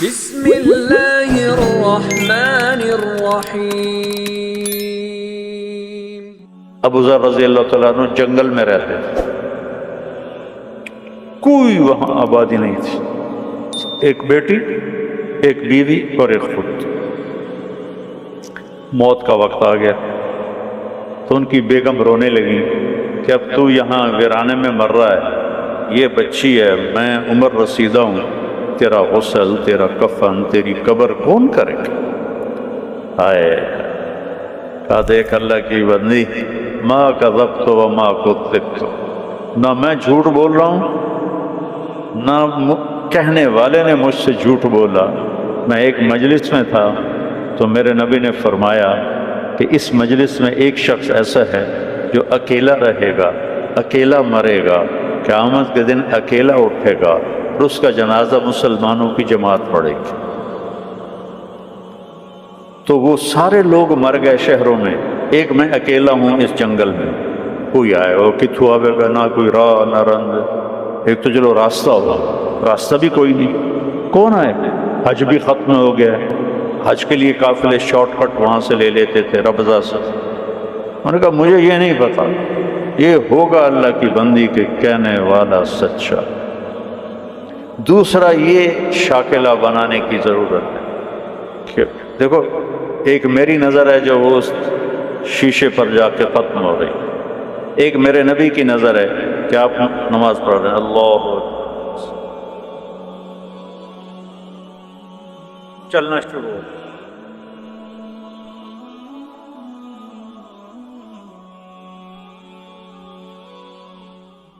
بسم اللہ الرحمن الرحیم۔ ابو ذر رضی اللہ تعالیٰ عنہ جنگل میں رہتے تھے، کوئی وہاں آبادی نہیں تھی، ایک بیٹی، ایک بیوی اور ایک خود۔ موت کا وقت آ گیا تو ان کی بیگم رونے لگی کہ اب تو یہاں ویرانے میں مر رہا ہے، یہ بچی ہے، میں عمر رسیدہ ہوں، تیرا غسل، تیرا کفن، تیری قبر کون کرے گا؟ ہائے، کہا دیکھ اللہ کی بندی، ما کذبت وما کذبت، نہ میں جھوٹ بول رہا ہوں نہ کہنے والے نے مجھ سے جھوٹ بولا۔ میں ایک مجلس میں تھا تو میرے نبی نے فرمایا کہ اس مجلس میں ایک شخص ایسا ہے جو اکیلا رہے گا، اکیلا مرے گا، قیامت کے دن اکیلا اٹھے گا اور اس کا جنازہ مسلمانوں کی جماعت پڑھے گی۔ تو وہ سارے لوگ مر گئے شہروں میں، ایک میں اکیلا ہوں اس جنگل میں، کوئی آئے وہ کتھو آوے گا، نہ کوئی راہ نہ رند، ایک تو چلو راستہ ہوگا، راستہ بھی کوئی نہیں، کون آئے؟ حج بھی ختم ہو گیا ہے، حج کے لیے قافلے شارٹ کٹ وہاں سے لے لیتے تھے ربضہ سے۔ انہوں نے کہا مجھے یہ نہیں پتا، یہ ہوگا اللہ کی بندی کے کہنے والا سچا۔ دوسرا یہ شاکلہ بنانے کی ضرورت ہے کہ دیکھو ایک میری نظر ہے جو وہ اس شیشے پر جا کے ختم ہو رہی، ایک میرے نبی کی نظر ہے کہ آپ نماز پڑھ رہے ہیں، اللہ چلنا شروع ہو۔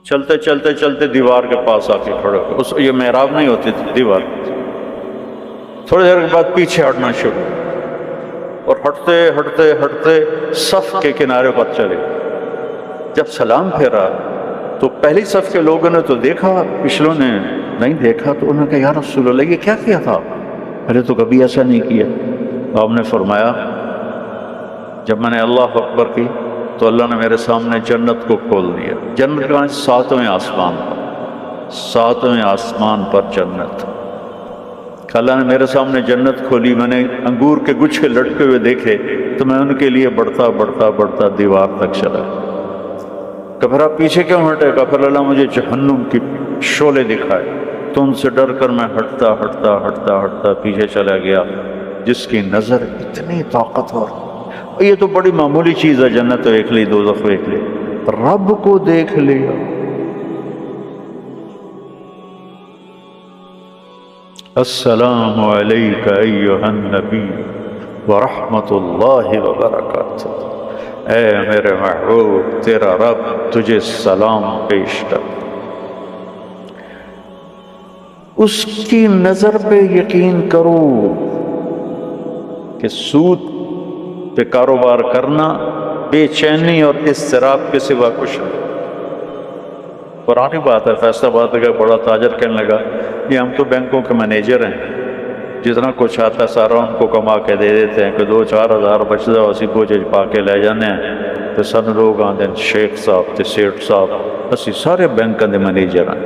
چلتے چلتے چلتے دیوار کے پاس آ کے کھڑے ہو، اس یہ محراب نہیں ہوتی تھی، دیوار، تھوڑی دیر کے بعد پیچھے ہٹنا شروع اور ہٹتے ہٹتے ہٹتے صف کے کنارے پر چلے۔ جب سلام پھیرا تو پہلی صف کے لوگوں نے تو دیکھا، پچھلوں نے نہیں دیکھا، تو انہوں نے کہا یا رسول اللہ یہ کیا کیا تھا؟ ارے تو کبھی ایسا نہیں کیا۔ آپ نے فرمایا جب میں نے اللہ اکبر کی تو اللہ نے میرے سامنے جنت کو کھول دیا۔ جنت کا ساتویں آسمان پر، ساتویں آسمان پر جنت۔ اللہ نے میرے سامنے جنت کھولی، میں نے انگور کے گچھے لٹکے ہوئے دیکھے تو میں ان کے لیے بڑھتا بڑھتا بڑھتا دیوار تک چلا۔ کہ پھر آپ پیچھے کیوں ہٹے؟ کہ پھر اللہ مجھے جہنم کی شعلے دکھائے، تو ان سے ڈر کر میں ہٹتا ہٹتا ہٹتا ہٹتا پیچھے چلا گیا۔ جس کی نظر اتنی طاقتور، یہ تو بڑی معمولی چیز ہے، جنت دیکھ لی، دوزخ دیکھ لی، رب کو دیکھ لیا۔ السلام علیک ایھا النبی ورحمۃ اللہ وبرکاتہ، اے میرے محبوب تیرا رب تجھے سلام پیش کر۔ اس کی نظر پہ یقین کرو کہ سود پہ کاروبار کرنا بے چینی اور اضطراب کے سوا کچھ نہیں۔ پرانی بات ہے، فیصلہ بات ہے کہ بڑا تاجر کہنے لگا یہ ہم تو بینکوں کے مینیجر ہیں، جتنا کچھ آتا ہے سارا ان کو کما کے دے دیتے ہیں کہ 2-4 ہزار بچتا اسی بوجھ پا کے لے جانے ہیں، تو سن لوگ آتے ہیں شیخ صاحب تے سیٹھ صاحب، اسی سارے بینکوں کے مینیجر ہیں۔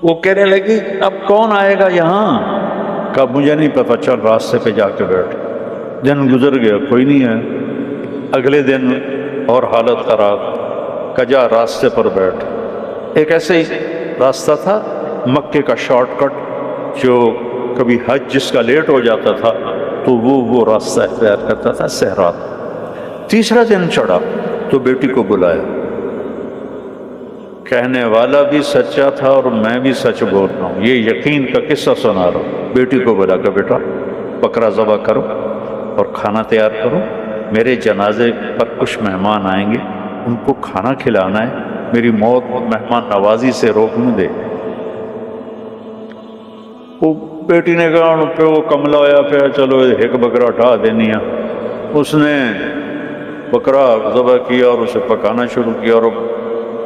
وہ کہنے لگی اب کون آئے گا یہاں؟ کہ مجھے نہیں پتا، چل راستے پہ جا کے بیٹھ۔ دن گزر گیا، کوئی نہیں ہے۔ اگلے دن اور حالت خراب، کجا راستے پر بیٹھ۔ ایک ایسے ہی راستہ تھا مکے کا شارٹ کٹ، جو کبھی حج جس کا لیٹ ہو جاتا تھا تو وہ راستہ اختیار کرتا تھا، صحرا۔ تیسرا دن چڑھا تو بیٹی کو بلایا، کہنے والا بھی سچا تھا اور میں بھی سچ بول رہا ہوں، یہ یقین کا قصہ سنا رہا ہوں۔ بیٹی کو بلا کر بیٹا بکرا ذبح کرو اور کھانا تیار کرو، میرے جنازے پر کچھ مہمان آئیں گے، ان کو کھانا کھلانا ہے، میری موت مہمان نوازی سے روکنے دے۔ وہ بیٹی نے کہا پیو کملا ہوا پیا، چلو ایک بکرا اٹھا دینی ہے۔ اس نے بکرا ذبح کیا اور اسے پکانا شروع کیا، اور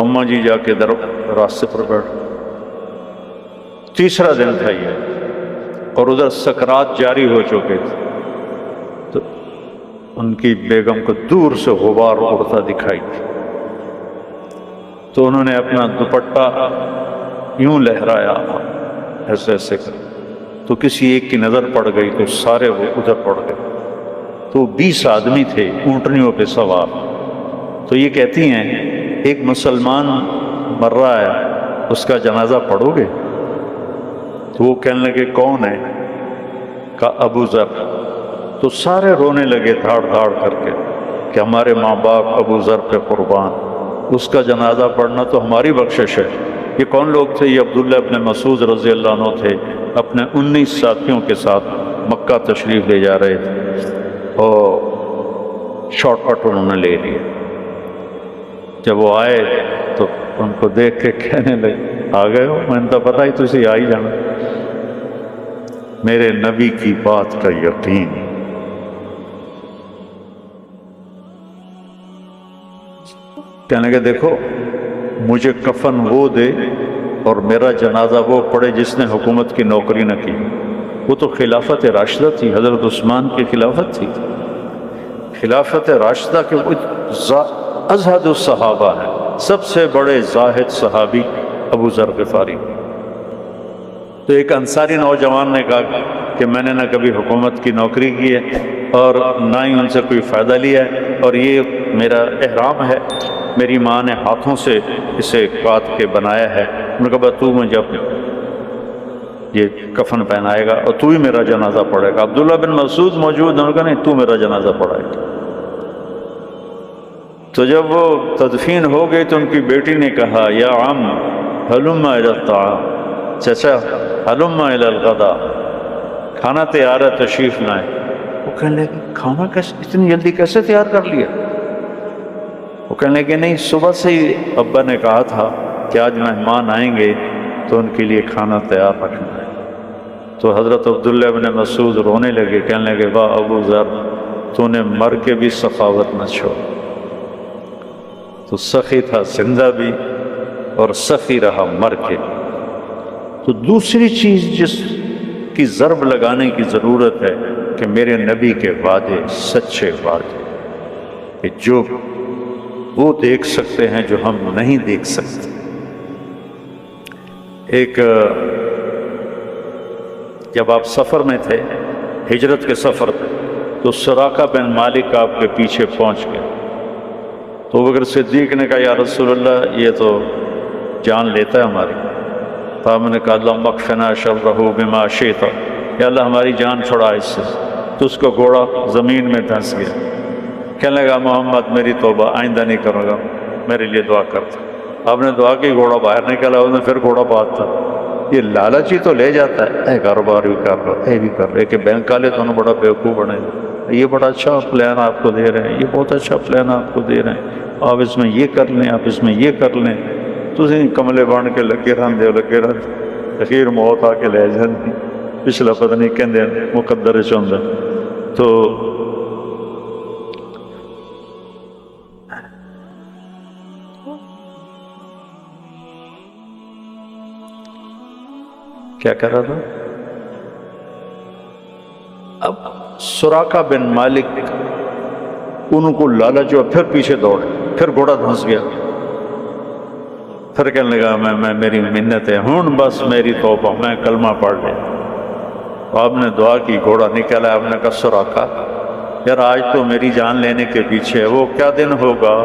اماں جی جا کے راستے پر بیٹھ۔ تیسرا دن تھا یہ، اور ادھر سکرات جاری ہو چکے تھے، تو ان کی بیگم کو دور سے غبار اڑتا دکھائی، تو انہوں نے اپنا دوپٹہ یوں لہرایا ایسے ایسے کر، تو کسی ایک کی نظر پڑ گئی تو سارے وہ ادھر پڑ گئے، تو 20 آدمی تھے اونٹنیوں پہ سوار۔ تو یہ کہتی ہیں ایک مسلمان مر رہا ہے، اس کا جنازہ پڑھو گے؟ تو وہ کہنے لگے کون ہے؟ کہا ابو ذر۔ تو سارے رونے لگے دھاڑ دھاڑ کر کے کہ ہمارے ماں باپ ابو ذر پہ قربان، اس کا جنازہ پڑھنا تو ہماری بخشش ہے۔ یہ کون لوگ تھے؟ یہ عبداللہ ابن مسعود رضی اللہ عنہ تھے، اپنے 19 ساتھیوں کے ساتھ مکہ تشریف لے جا رہے تھے اور شارٹ کٹ انہوں نے لے لیے۔ جب وہ آئے تو ان کو دیکھ کے کہنے لگے آ گئے ہو؟ میں نے تو پتہ ہی تجھے آ ہی جانا، میرے نبی کی بات کا یقین۔ کہنے لگے دیکھو مجھے کفن وہ دے اور میرا جنازہ وہ پڑھے جس نے حکومت کی نوکری نہ کی۔ وہ تو خلافت راشدہ تھی، حضرت عثمان کی خلافت تھی، خلافت راشدہ کے وہ ازہد الصحابہ ہیں، سب سے بڑے زاہد صحابی ابو ذر غفاری۔ تو ایک انصاری نوجوان نے کہا کہ میں نے نہ کبھی حکومت کی نوکری کی ہے اور نہ ہی ان سے کوئی فائدہ لیا ہے، اور یہ میرا احرام ہے، میری ماں نے ہاتھوں سے اسے کاٹ کے بنایا ہے۔ انہوں نے کہا تو مجھے یہ کفن پہنائے گا اور تو ہی میرا جنازہ پڑھے گا۔ عبداللہ بن مسعود موجود، انہوں نے کہا نہیں تو میرا جنازہ پڑھائے گا۔ تو جب وہ تدفین ہو گئی تو ان کی بیٹی نے کہا یا عم ہلم الی الطعام، چچا ہلم الی الغداء، کھانا تیار ہے تشریف لائیں۔ وہ کہنے لگے کھانا کیسے اتنی جلدی کیسے تیار کر لیا؟ وہ کہنے لگے نہیں صبح سے ہی ابا نے کہا تھا کہ آج مہمان آئیں گے تو ان کے لیے کھانا تیار رکھنا ہے۔ تو حضرت عبداللہ بن مسعود رونے لگے، کہنے لگے واہ ابو ذر تو نے مر کے بھی سخاوت نہ چھوڑ۔ تو سخی تھا زندہ بھی اور سخی رہا مر کے۔ تو دوسری چیز جس کی ضرب لگانے کی ضرورت ہے کہ میرے نبی کے وعدے سچے وعدے، کہ جو وہ دیکھ سکتے ہیں جو ہم نہیں دیکھ سکتے۔ ایک جب آپ سفر میں تھے، ہجرت کے سفر پہ، تو سراقہ بن مالک آپ کے پیچھے پہنچ گئے، تو بکر صدیق نے کہا یا رسول اللہ یہ تو جان لیتا ہے ہماری۔ تو آپ نے کہا اللہم اکفنا شرہ بما شئت، یا اللہ ہماری جان چھڑا اس سے۔ تو اس کو گھوڑا زمین میں دھنس گیا، کہنے لگا محمد میری توبہ، آئندہ نہیں کروں گا، میرے لیے دعا کرتا۔ آپ نے دعا کی، گھوڑا باہر نکلا، اس نے پھر گھوڑا بات تھا۔ یہ لالچی تو لے جاتا ہے، اے کاروبار بھی کر لو، اے بھی کر لو، کہ بینک والے تو بڑا بیوقوف بنے، یہ بڑا اچھا پلان آپ کو دے رہے ہیں، یہ بہت اچھا پلان آپ کو دے رہے ہیں، آپ اس میں یہ کر لیں، آپ اس میں یہ کر لیں، تسی کملے بن کے لگے رہندے لگے رہندے، اخیر موت آ کے لے جاندی، پچھلا پتہ نہیں کہندے مقدر چ ہوندا۔ تو کیا کر رہا تھا؟ اب سراقہ بن مالک ان کو لالچ ہوا، پھر پیچھے دوڑے، پھر گھوڑا دھنس گیا، پھر کہنے لگا میں میری منت ہے ہوں بس میری توبہ، میں کلمہ پڑھ لیا۔ آپ نے دعا کی، گھوڑا نکلا، آپ نے کہا سراقہ یار آج تو میری جان لینے کے پیچھے ہے، وہ کیا دن ہوگا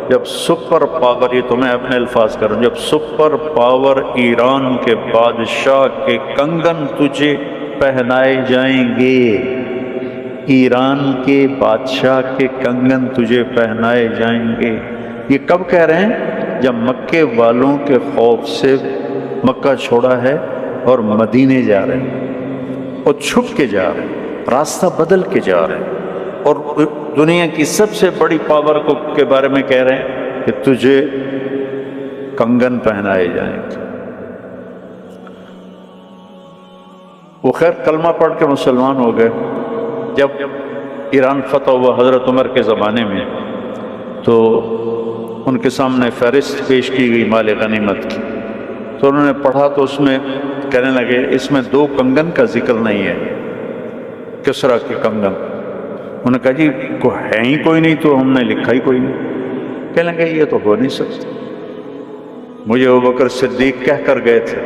جب سپر پاور، یہ تو میں اپنے الفاظ کر رہا ہوں، جب سپر پاور ایران کے بادشاہ کے کنگن تجھے پہنائے جائیں گے، ایران کے بادشاہ کے کنگن تجھے پہنائے جائیں گے۔ یہ کب کہہ رہے ہیں؟ جب مکے والوں کے خوف سے مکہ چھوڑا ہے اور مدینے جا رہے ہیں، اور چھپ کے جا رہے ہیں، راستہ بدل کے جا رہے ہیں، اور دنیا کی سب سے بڑی پاور کے بارے میں کہہ رہے ہیں کہ تجھے کنگن پہنائے جائیں گے۔ وہ خیر کلمہ پڑھ کے مسلمان ہو گئے۔ جب ایران فتح ہوا حضرت عمر کے زمانے میں، تو ان کے سامنے فہرست پیش کی گئی مال غنیمت کی، تو انہوں نے پڑھا تو اس میں کہنے لگے اس میں 2 کنگن کا ذکر نہیں ہے، کسریٰ کے کنگن۔ انہوں نے کہا جی ہے ہی کوئی نہیں تو ہم نے لکھا ہی کوئی نہیں۔ کہنے لگے یہ تو ہو نہیں سکتا، مجھے ابوبکر صدیق کہہ کر گئے تھے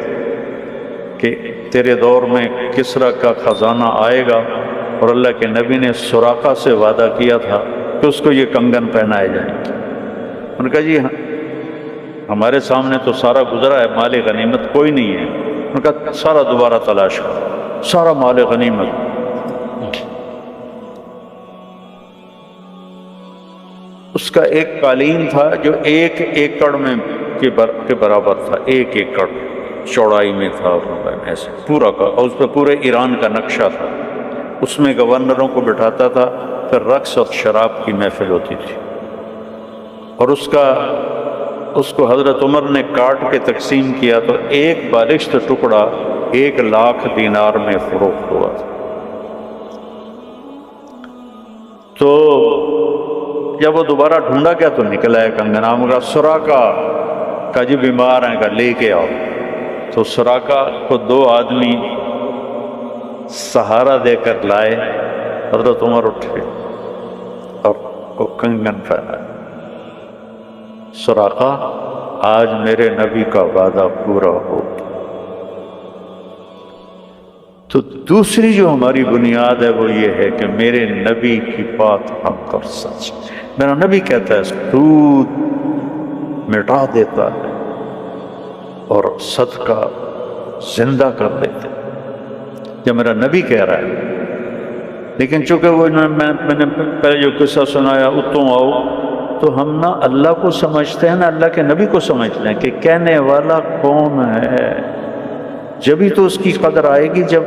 کہ تیرے دور میں کسریٰ کا خزانہ آئے گا، اور اللہ کے نبی نے سراقہ سے وعدہ کیا تھا کہ اس کو یہ کنگن پہنائے جائیں گے۔ انہوں نے کہا جی ہمارے سامنے تو سارا گزرا ہے، مال غنیمت کوئی نہیں ہے۔ انہوں نے کہا سارا دوبارہ تلاش کرو، سارا مال غنیمت۔ اس کا ایک قالین تھا جو 1 ایکڑ میں کے برابر تھا، 1 ایکڑ چوڑائی میں تھا، ایسے پورا کا، اور اس پہ پورے ایران کا نقشہ تھا۔ اس میں گورنروں کو بٹھاتا تھا، پھر رقص اور شراب کی محفل ہوتی تھی، اور اس کو حضرت عمر نے کاٹ کے تقسیم کیا تو 1 بالشت ٹکڑا 1 لاکھ دینار میں فروخت ہوا تھا۔ تو جب وہ دوبارہ ڈھونڈا گیا تو نکلا ہے کنگن۔ ہم کہا سراقہ کا جی بیمار ہیں، کا لے کے آؤ۔ تو سراقہ کو 2 آدمی سہارا دے کر لائے، حضرت عمر اٹھے اور وہ کنگن پہنا۔ سراقہ آج میرے نبی کا وعدہ پورا ہو۔ تو دوسری جو ہماری بنیاد ہے وہ یہ ہے کہ میرے نبی کی بات حق اور سچ۔ میرا نبی کہتا ہے سود مٹا دیتا ہے اور صدقہ زندہ کر دیتا ہے، یہ میرا نبی کہہ رہا ہے۔ لیکن چونکہ وہ میں نے پہلے جو قصہ سنایا اتوں آؤ، تو ہم نہ اللہ کو سمجھتے ہیں نہ اللہ کے نبی کو سمجھتے ہیں کہ کہنے والا کون ہے۔ جبھی تو اس کی قدر آئے گی جب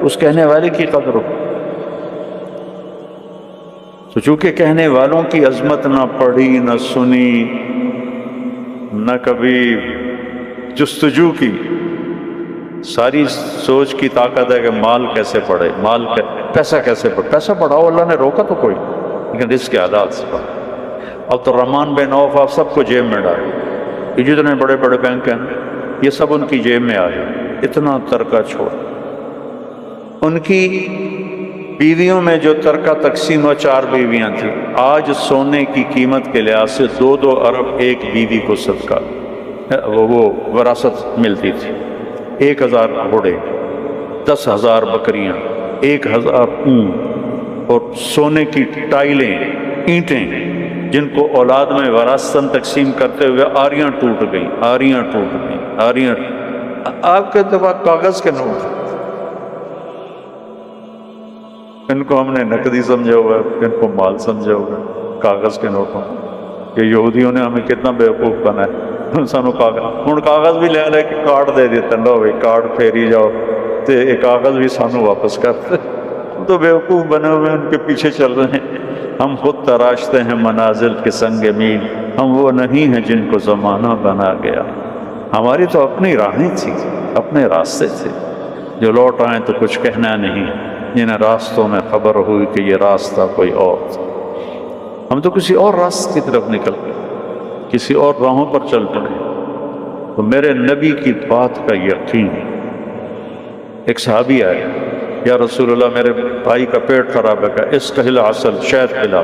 اس کہنے والے کی قدر ہو۔ تو چونکہ کہنے والوں کی عظمت نہ پڑھی نہ سنی نہ کبھی جستجو کی، ساری سوچ کی طاقت ہے کہ مال کیسے پڑھے، پیسہ کیسے پڑھے۔ پیسہ پڑھاؤ، اللہ نے روکا تو کوئی، لیکن اس کے حالات سے پڑھا۔ عبد الرحمن بن عوف آپ سب کو جیب میں ڈالے، یہ جتنے بڑے بڑے بینک ہیں یہ سب ان کی جیب میں آئے، اتنا ترکہ چھوڑ۔ ان کی بیویوں میں جو ترکہ تقسیم ہوا 4 بیویاں تھیں، آج سونے کی قیمت کے لحاظ سے 2 ارب ایک بیوی کو صدقہ وہ وراثت ملتی تھی۔ 1000 گھوڑے، 10,000 بکریاں، 1000 اونٹ، اور سونے کی ٹائلیں، اینٹیں، جن کو اولاد میں وراثتاً تقسیم کرتے ہوئے آریاں ٹوٹ گئیں، آریاں ٹوٹ گئیں، آریاں۔ آپ کے دفعہ کاغذ کے نوٹ، ان کو ہم نے نقدی سمجھا ہوا ہے، ان کو مال سمجھا ہوا ہے، کاغذ کے نوٹوں۔ یہ یہودیوں نے ہمیں کتنا بیوقوف بنایا، سانو کاغذ ہن کاغذ بھی لے کے کارڈ دے دیتے، لو بھائی کارڈ پھیری جاؤ تے یہ کاغذ بھی سانو واپس کرتے۔ ہم تو بیوقوف بنے ہوئے ان کے پیچھے چل رہے ہیں۔ ہم خود تراشتے ہیں منازل کے سنگ میل، ہم وہ نہیں ہیں جن کو زمانہ بنا گیا۔ ہماری تو اپنی راہیں تھی، اپنے راستے تھے، جو لوٹ آئیں تو کچھ کہنا نہیں، جنہیں راستوں میں خبر ہوئی کہ یہ راستہ کوئی اور تھا۔ ہم تو کسی اور راستے کی طرف نکل گئے، کسی اور راہوں پر چل پڑے۔ تو میرے نبی کی بات کا یقین۔ ایک صحابی آئے، یا رسول اللہ میرے بھائی کا پیٹ خراب ہے، کہ اس کا عسل شہد پلا،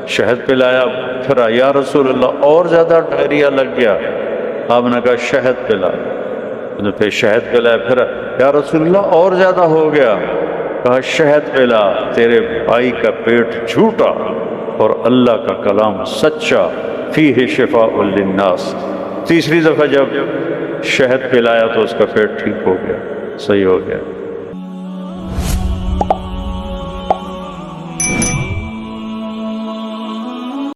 شہد پلایا، پھر یا رسول اللہ اور زیادہ ڈائریا لگ گیا، آپ نے کہا شہد پلا، پھر شہد پلایا، پھر یا رسول اللہ اور زیادہ ہو گیا، کہا شہد پلا، تیرے بھائی کا پیٹ جھوٹا اور اللہ کا کلام سچا، فیہ شفاء للناس۔ تیسری دفعہ جب شہد پلایا تو اس کا پیٹ ٹھیک ہو گیا، صحیح ہو گیا۔